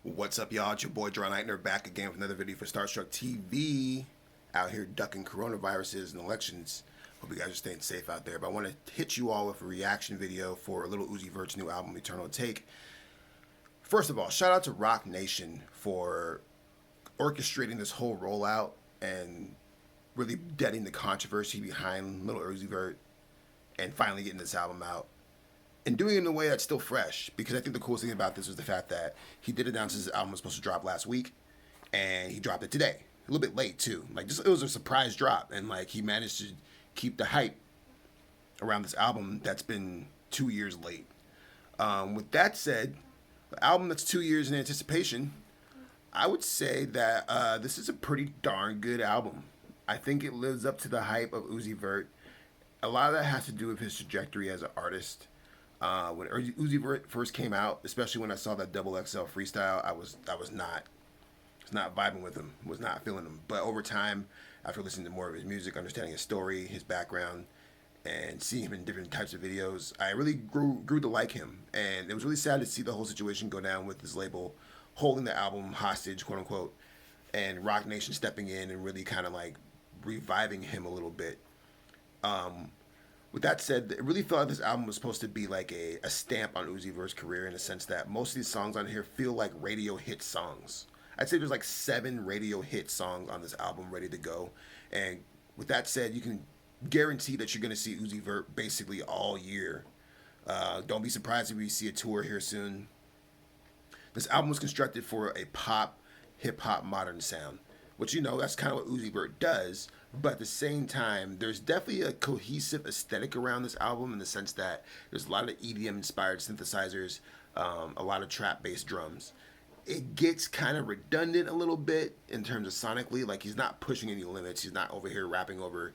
What's up, y'all? It's your boy Jaron Ikner back again with another video for Starstruck TV. Out here ducking coronaviruses and elections. Hope you guys are staying safe out there. But I want to hit you all with a reaction video for Lil Uzi Vert's new album, Eternal Atake. First of all, shout out to Rock Nation for orchestrating this whole rollout and really deading the controversy behind Lil Uzi Vert and finally getting this album out. And doing it in a way that's still fresh, because I think the coolest thing about this was the fact that he did announce his album was supposed to drop last week, and he dropped it today, a little bit late too. Like, just, it was a surprise drop, and like he managed to keep the hype around this album that's been 2 years late. With that said, the album that's 2 years in anticipation, I would say that this is a pretty darn good album. I think it lives up to the hype of Uzi Vert. A lot of that has to do with his trajectory as an artist. When Uzi Vert first came out, especially when I saw that Double XL freestyle, I was not vibing with him, was not feeling him. But over time, after listening to more of his music, understanding his story, his background, and seeing him in different types of videos, I really grew to like him. And it was really sad to see the whole situation go down with his label holding the album hostage, quote unquote, and Rock Nation stepping in and really kind of like reviving him a little bit. With that said, it really felt like this album was supposed to be like a stamp on Uzi Vert's career, in the sense that most of these songs on here feel like radio hit songs. I'd say there's like 7 radio hit songs on this album ready to go. And with that said, you can guarantee that you're going to see Uzi Vert basically all year. Don't be surprised if we see a tour here soon. This album was constructed for a pop, hip-hop, modern sound, which, you know, that's kind of what Uzi Vert does. But at the same time, there's definitely a cohesive aesthetic around this album, in the sense that there's a lot of EDM-inspired synthesizers, a lot of trap-based drums. It gets kind of redundant a little bit in terms of sonically. Like, he's not pushing any limits. He's not over here rapping over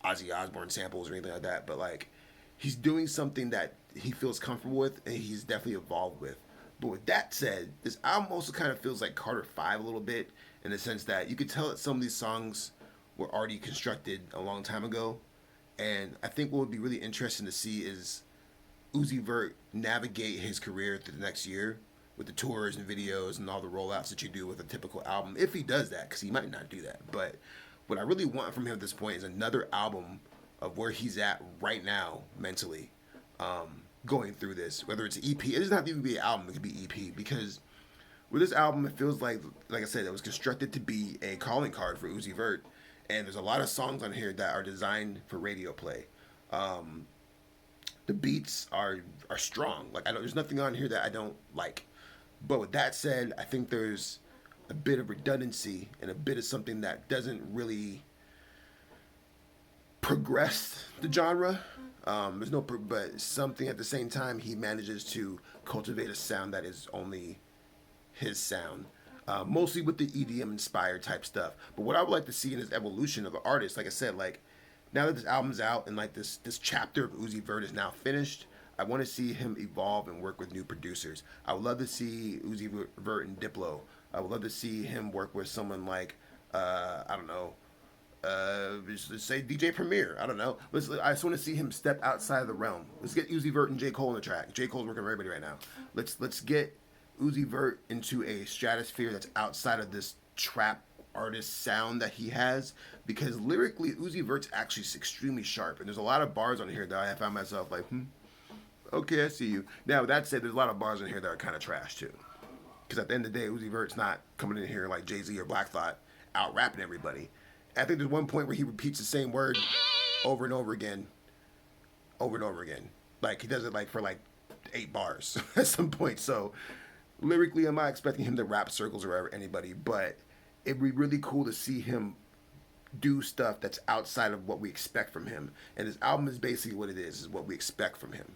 Ozzy Osbourne samples or anything like that. But, like, he's doing something that he feels comfortable with and he's definitely evolved with. But with that said, this album also kind of feels like Carter 5 a little bit, in the sense that you could tell that some of these songs were already constructed a long time ago. And I think what would be really interesting to see is Uzi Vert navigate his career through the next year with the tours and videos and all the rollouts that you do with a typical album, if he does that, because he might not do that. But what I really want from him at this point is another album of where he's at right now mentally, going through this. Whether it's an EP, it doesn't have to even be an album, it could be EP, because with this album, it feels like I said, it was constructed to be a calling card for Uzi Vert. And there's a lot of songs on here that are designed for radio play. The beats are strong. Like, there's nothing on here that I don't like. But with that said, I think there's a bit of redundancy and a bit of something that doesn't really progress the genre. There's no, but something at the same time, he manages to cultivate a sound that is only his sound. Mostly with the EDM inspired type stuff. But what I would like to see in his evolution of an artist, like I said, like, now that this album's out and like this chapter of Uzi Vert is now finished, I want to see him evolve and work with new producers. I would love to see Uzi Vert and Diplo. I would love to see him work with someone like, I don't know, let's say DJ Premier. I don't know. I just want to see him step outside of the realm. Let's get Uzi Vert and J. Cole on the track. J. Cole's working with everybody right now. Let's get Uzi Vert into a stratosphere that's outside of this trap artist sound that he has, because lyrically Uzi Vert's actually extremely sharp, and there's a lot of bars on here that I found myself like, okay, I see you. Now, with that said, there's a lot of bars in here that are kind of trash too, because at the end of the day, Uzi Vert's not coming in here like Jay-Z or Black Thought out rapping everybody. And I think there's one point where he repeats the same word over and over again, like he does it like for like 8 bars at some point. So lyrically, I'm not expecting him to rap circles or anybody, but it'd be really cool to see him do stuff that's outside of what we expect from him. And this album is basically what it is what we expect from him.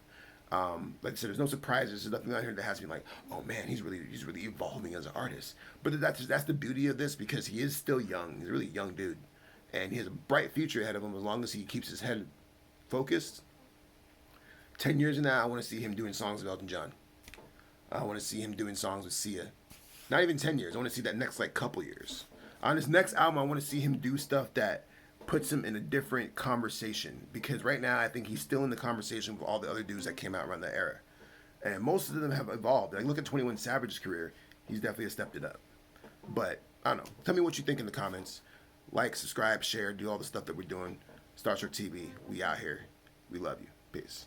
Like I said, there's no surprises. There's nothing on here that has me like, oh man, he's really evolving as an artist. But that's the beauty of this, because he is still young. He's a really young dude, and he has a bright future ahead of him as long as he keeps his head focused. 10 years from now, I want to see him doing songs with Elton John. I want to see him doing songs with Sia. Not even 10 years. I want to see that next like couple years. On his next album, I want to see him do stuff that puts him in a different conversation. Because right now, I think he's still in the conversation with all the other dudes that came out around that era. And most of them have evolved. Like, look at 21 Savage's career. He's definitely stepped it up. But I don't know. Tell me what you think in the comments. Like, subscribe, share, do all the stuff that we're doing. Star Trek TV. We out here. We love you. Peace.